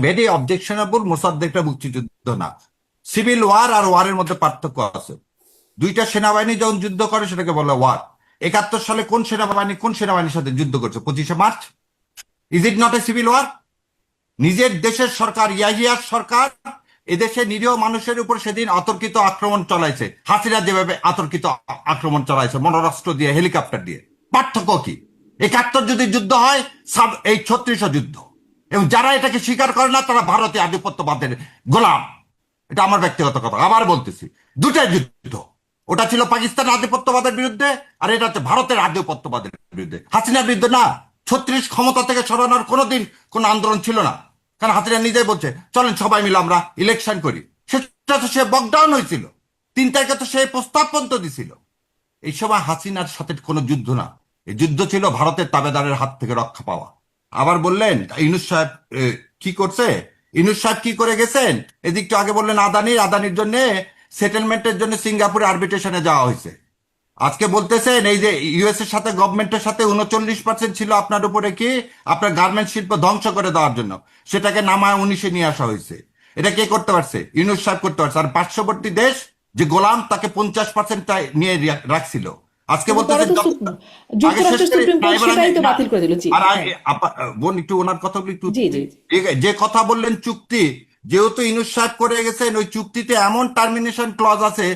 Very objectionable. মোসাদ্দেকটা মুক্তিযুদ্ধ না, civil war আর ওয়ারের মধ্যে পার্থক্য আছে। দুইটা সেনাবাহিনী যখন যুদ্ধ করে সেটাকে বলে ওয়ার। 71 সালে কোন সেনাবাহিনীর সাথে যুদ্ধ করছে? 25শে March. Is it not a civil war? নিজের দেশের সরকার, ইয়াহিয়ার সরকার এদেশে নিরীহ মানুষের উপর সেদিন অতর্কিত আক্রমণ চালাইছে, হাসিনা যেভাবে অতর্কিত আক্রমণ চালাইছে মনোরাষ্ট্র দিয়ে, হেলিকপ্টার দিয়ে। পার্থক্য কি? 71 যদি যুদ্ধ হয়, এই 36 যুদ্ধ। এবং যারা এটাকে স্বীকার করে না তারা ভারতীয় আধিপত্যবাদের গোলাম। এটা আমার ব্যক্তিগত কথা, আবার বলতেছি, দুটাই যুদ্ধ। ওটা ছিল পাকিস্তান আধিপত্যবাদের বিরুদ্ধে, আর এটা হচ্ছে ভারতের আধিপত্যবাদের বিরুদ্ধে, হাসিনার বিরুদ্ধে না। 36 ক্ষমতা থেকে সরানোর কোনোদিন কোন আন্দোলন ছিল না, কারণ হাসিনা নিজেই বলছে চলেন সবাই মিলে আমরা ইলেকশন করি। সেটা তো সে বকডাউন হয়েছিল, 3 তারিখে তো সে প্রস্তাব পর্যন্ত দিছিল। এই সময় হাসিনার সাথে কোনো যুদ্ধ না, এই যুদ্ধ ছিল ভারতের তাবেদারের হাত থেকে রক্ষা পাওয়া। আবার বললেন ইউনূস সাহেব কি করছে, ইউনূস সাহেব কি করে গেছেন? এদিকটা আগে বললেন আদানির জন্য সেটেলমেন্টের জন্য সিঙ্গাপুরে আরবিট্রেশনে যাওয়া হয়েছে। আজকে বলতেছেন এই যে ইউএস এর সাথে গভর্নমেন্টের সাথে 39% ছিল আপনার উপরে কি, আপনার গার্মেন্ট শিল্প ধ্বংস করে দেওয়ার জন্য, সেটাকে নামায় 19-এ নিয়ে আসা হয়েছে। এটা কে করতে পারছে? ইউনূস সাহেব করতে পারছে। আর পার্শ্ববর্তী দেশ যে গোলাম তাকে 50% নিয়ে রাখছিল। আজকে কিন্তু পরে বলতেছে তো আগে শেষ যুক্তরাষ্ট্রের করে সুপ্রিম কোর্ট ড্রাইভার সেটাই তো বাতিল করে দিল। জি আর হ্যাঁ। বোন একটু ওনার কথাগুলো একটু, জি জি। ঠিক আছে, যে কথা বললেন চুক্তি, যেহেতু ইউনূস সাহেব করে গেছেন, ওই চুক্তিতে এমন টার্মিনেশন ক্লজ আছে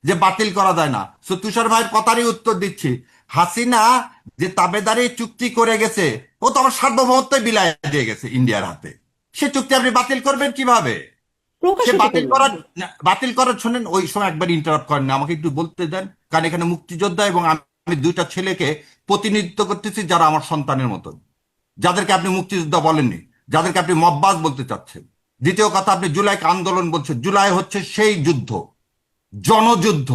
যে বাতিল করা যায় না। সো তুষার ভাইয়ের কথারই উত্তর দিচ্ছি, হাসিনা যে তাবেদারি চুক্তি করে গেছে, ও তো আমার সার্বভৌমত্ব বিলায় দিয়ে গেছে ইন্ডিয়ার হাতে। সে চুক্তি আপনি বাতিল করবেন কিভাবে? সে প্রকাশিত বাতিল করলো। করার, শোনেন, ওই সময় একবার ইন্টারাপ্ট করেন না, আমাকে একটু বলতে দেন। কারণ এখানে মুক্তিযোদ্ধা এবং আমি দুইটা ছেলেকে প্রতিনিধিত্ব করতেছি যারা আমার সন্তানের মতন, যাদেরকে আপনি মুক্তিযোদ্ধা বলেননি, যাদেরকে আপনি মব্বাজ বলতে চাচ্ছেন। দ্বিতীয় কথা, আপনি জুলাইকে আন্দোলন বলছেন। জুলাই হচ্ছে সেই যুদ্ধ, জনযুদ্ধ,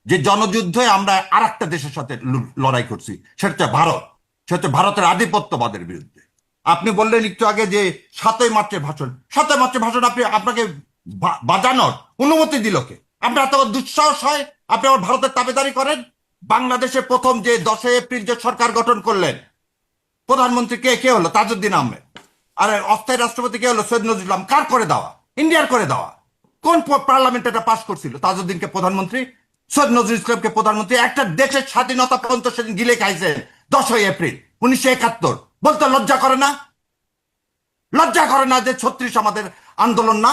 যে জনযুদ্ধে আমরা আর একটা দেশের সাথে লড়াই করছি, সেটা হচ্ছে ভারত। সেটা হচ্ছে ভারতের আধিপত্যবাদের বিরুদ্ধে। আপনি বললেন একটু আগে যে 7ই মার্চের ভাষণ, 7ই মার্চের ভাষণ আপনাকে বাজানোর অনুমতি দিল কে? আপনার এত দুঃসাহস হয় আপনি আবার ভারতের তাবেদারি করেন? বাংলাদেশে প্রথম যে 10 এপ্রিল যে সরকার গঠন করলেন, প্রধানমন্ত্রী কে হলো? তাজউদ্দিন আহমেদ। আর অস্থায়ী রাষ্ট্রপতি কে হলো? সৈয়দ নজরুল ইসলাম। কার করে দেওয়া? ইন্ডিয়ার করে দেওয়া। কোন পার্লামেন্ট এটা পাশ করছিল? তাজউদ্দিনকে প্রধানমন্ত্রী, সৈয়দ নজরুল ইসলামকে প্রধানমন্ত্রী। একটা দেশের স্বাধীনতা পর্যন্ত সেদিন গিলে খাইছে 10ই এপ্রিল 1971। বলতে লজ্জা করে না? লজ্জা করে না যে 36 আমাদের আন্দোলন না?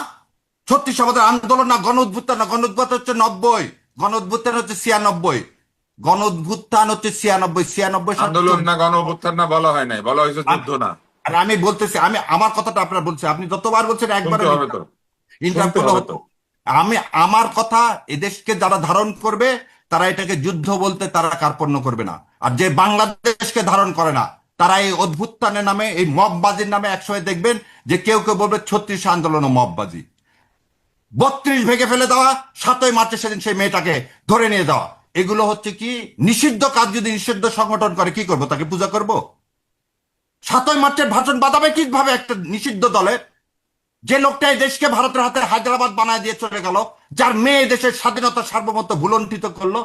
36 আমাদের আন্দোলন না, গণ উদ্ভুত্থান না। গণ উদ্ভুত্থান হচ্ছে 90, গণ উদ্ভুত্থান হচ্ছে 96, গণ উদ্ভুত্থান হচ্ছে 96। 96 আন্দোলন না, গণ অভ্যুত্থান না বলা হয় নাই, বলা হয়েছে যুদ্ধ না। আর আমি বলতেছি, আমি আমার কথাটা আপনার বলছি, আপনি যতবার বলছেন একবার শুনতে হবে তো, ইন্টারাপ্ট শুনতে করলে হবে হতো। তো। আমি আমার কথা, এদেশকে যারা ধারণ করবে তারা এটাকে যুদ্ধ বলতে তারা কার্পণ্য করবে না। আর যে বাংলাদেশকে ধারণ করে না, তারা এই অভ্যুত্থানের নামে, এই মববাজির নামে একসময় দেখবেন যে কেউ কেউ বলবে 36 আন্দোলন ও মববাজি। 32 ভেঙে ফেলে দেওয়া, 7ই মার্চে সেদিন সেই মেয়েটাকে ধরে নিয়ে যাওয়া, এগুলো হচ্ছে কি নিষিদ্ধ কাজ। যদি নিষিদ্ধ সংগঠন করে কি করব? তাকে পূজা করব? 7ই মার্চের ভাষণ বাদাবে কিভাবে একটা নিষিদ্ধ দলের? যে লোকটা এই দেশকে ভারতের হাতে হায়দ্রাবাদ বানায় দিয়ে চলে গেল, যার মেয়ে দেশের স্বাধীনতা সার্বভৌমত্ব ভুলণ্ঠিত করলো,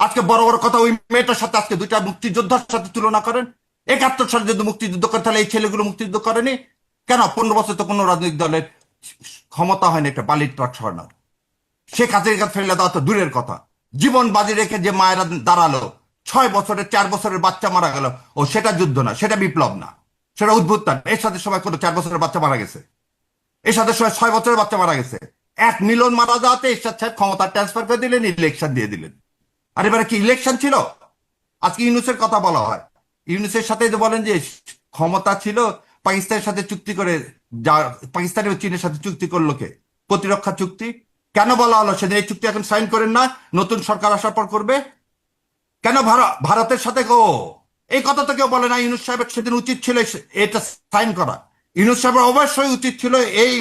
আজকে বড় বড় কথা ওই মেয়েটার সাথে আজকে দুইটা মুক্তিযোদ্ধার সাথে তুলনা করেন। 71 সালে যদি মুক্তিযুদ্ধ করে, তাহলে এই ছেলেগুলো মুক্তিযুদ্ধ করেনি কেন? 15 বছর তো কোনো রাজনৈতিক দলের ক্ষমতা হয়নি একটা বালির ট্রাক সরানোর। শেখ হাসিনাকে ফেলে দেওয়া তো দূরের কথা, জীবন বাজি রেখে যে মায়েরা দাঁড়ালো, 6 বছরের 4 বছরের বাচ্চা মারা গেল, ও সেটা যুদ্ধ না, সেটা বিপ্লব না, সেটা উদ্ভুত্থান। এর সাথে সবাই কোনো 4 বছরের বাচ্চা মারা গেছে, এর সাথে সবাই 6 বছরের বাচ্চা মারা গেছে। এক মিলন মারা যাওয়াতে এরশাদ সাহেব ক্ষমতা ট্রান্সফার করে দিলেন, ইলেকশন দিয়ে দিলেন। আর এবারে কি ইলেকশন ছিল? আজকে ইউনূসের কথা বলা হয়, ইউনূসের সাথে যে বলেন যে ক্ষমতা ছিল পাকিস্তানের সাথে চুক্তি করে, যা পাকিস্তানি ও চীনের সাথে চুক্তি করলো কে? প্রতিরক্ষা চুক্তি। কেন বলা হলো সেদিন এই চুক্তি এখন সাইন করেন না, নতুন সরকার আসার পর করবে? কেন ভারতের সাথে এই কথা তো কেউ বলে না। ইউনূস সাহেবের সেদিন উচিত ছিল এটা সাইন করা। ইউনূস সাহেবের অবশ্যই উচিত ছিল এই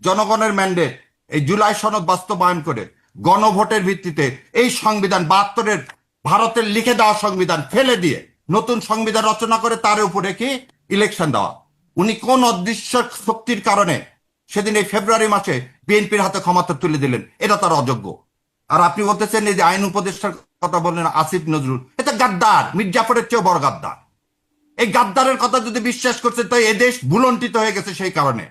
জনগণের ম্যান্ডেট, এই জুলাই সনদ বাস্তবায়ন করে গণভোটের ভিত্তিতে এই সংবিধান 72-এর ভারতের লিখে দেওয়া সংবিধান ফেলে দিয়ে নতুন সংবিধান রচনা করে তার উপরে কি ইলেকশন দেওয়া। উনি কোন অদৃশ্য শক্তির কারণে সেদিন এই ফেব্রুয়ারি মাসে বিএনপির হাতে ক্ষমতা তুলে দিলেন? এটা তার অযোগ্য। আর আপনি বলতেছেন এই যে আইন উপদেষ্টার কথা বললেন আসিফ নজরুল, এটা গাদ্দার, মির্জাফরের চেয়েও বড় গাদ্দার। এই গাদ্দারের কথা যদি বিশ্বাস করছেন তো এদেশ ভুলণ্ঠিত হয়ে গেছে সেই কারণে।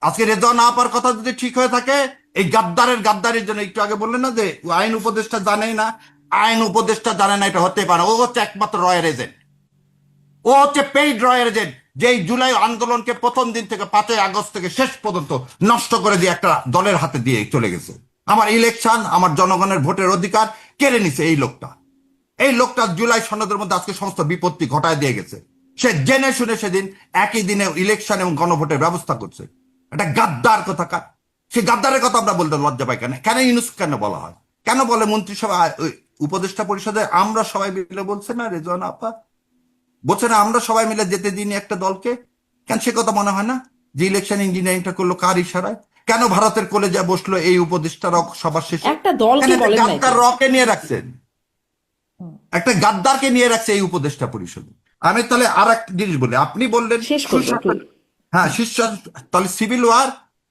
আজকে রেজওয়ান আপার কথা যদি ঠিক হয়ে থাকে, এই গাদ্দারির জন্য একটু আগে বললেন না যে আইন উপদেষ্টা জানেই না, আইন উপদেষ্টা জানে না, এটা হতে পারে। ও হচ্ছে একমাত্র রয়ের এজেন্ট, ও হচ্ছে পেইড রয়ের এজেন্ট, যে এই জুলাই আন্দোলনকে প্রথম দিন থেকে 5ই আগস্ট থেকে শেষ পর্যন্ত নষ্ট করে দিয়ে একটা দলের হাতে দিয়ে চলে গেছে। আমার ইলেকশন, আমার জনগণের ভোটের অধিকার কেড়ে নিছে এই লোকটা। এই লোকটা জুলাই সনদের মধ্যে আজকে সমস্ত বিপত্তি ঘটায় দিয়ে গেছে। সে জেনে শুনে সেদিন একই দিনে ইলেকশন এবং গণভোটের ব্যবস্থা করছে। এটা গাদ্দার কথাকার। সে গাদ্দারের কথা আমরা বলতে লজ্জা পাই কেন? কেন ইউনুস কেন বলা হয়? কেন বলে মন্ত্রিসভা, ওই উপদেষ্টা পরিষদে আমরা সবাই মিলে বলছে না, রেজওয়ান আপা বলছে না আমরা সবাই মিলে যেতে দিন একটা দলকে? কেন সে কথা মনে হয় না যে ইলেকশন ইঞ্জিনিয়ারিংটা করলো কার ইশারায়? কেন ভারতের কলেজে বসলো এই উপদেষ্টারা সবার শেষে? একটা দলকে কেন একটা বলেন নাই তো। গাদ্দার রকে নিয়ে রাখছেন, একটা গাদ্দারকে নিয়ে রাখছে এই উপদেষ্টা পরিষদে। আমি তাহলে আর একটা জিনিস বলি, আপনি বললেন শেষ করবো একটু। সুশাসন, হ্যাঁ শীর্ষ, তাহলে সিভিল ওয়ার,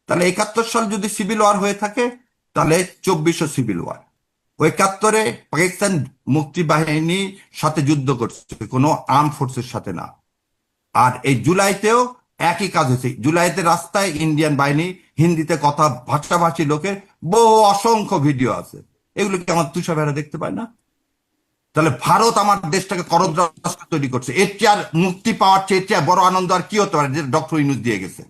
তাহলে 71 সাল যদি সিভিল ওয়ার হয়ে থাকে তাহলে 2400 সিভিল ওয়ার। ওই 71-এ পাকিস্তান মুক্তি বাহিনীর সাথে যুদ্ধ করছে, কোনো আর্ম ফোর্সের সাথে না। আর এই জুলাইতেও একই কাজ হয়েছে। জুলাইতে রাস্তায় ইন্ডিয়ান বাহিনী, হিন্দিতে কথা ভাষাভাষী লোকের বহু অসংখ্য ভিডিও আছে। এগুলো কি আমার তুষার ভাইরা দেখতে পায় না? তাহলে ভারত আমার দেশটাকে করদ রাষ্ট্র তৈরি করছে। এর চেয়ে আর মুক্তি পাওয়ার চেয়ে, এর চেয়ে বড় আনন্দ আর কি হতে পারে, যে ডক্টর ইউনূস দিয়ে গেছে।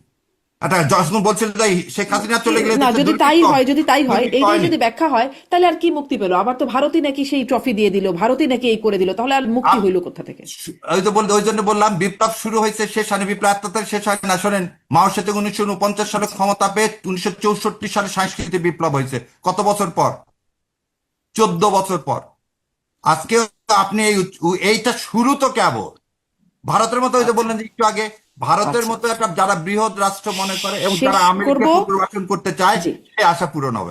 একটা যখন বলছিল যে শেখ হাসিনা চলে গেলে না, দেশে যদি দুর্ভিক্ষ তাই হয়, যদি তাই হয়, দুর্ভিক্ষ এইটাই হয়নি। যদি ব্যাখ্যা হয়, তাহলে আর কি মুক্তি পেলো? আবার তো ভারতই নাকি সেই ট্রফি দিয়ে দিল, ভারতই নাকি এই করে দিল, তাহলে আর মুক্তি হইল কোথা থেকে? ওই তো বলতে, ওই জন্য বললাম বিপ্লব শুরু হয়েছে, শেষ হয়নি। বিপ্লব আত্মহত্যা শেষ হয় না। শোনেন, মাও সেতুং 1949 সালে ক্ষমতা পেয়ে 1964 সালে সাংস্কৃতিক বিপ্লব হয়েছে। কত বছর পর? 14 বছর পর। আজকে আপনি এইটা শুরু তো কেবল ভারতের মতো, ওই যে বললেন যে একটু আগে, ভারতের আচ্ছা, মতো একটা যারা বৃহৎ রাষ্ট্র মনে করে এবং শেষ যারা আমেরিকা করব। পুনর্বাসন করতে চায়, জি। সে আশা পূরণ হবে না।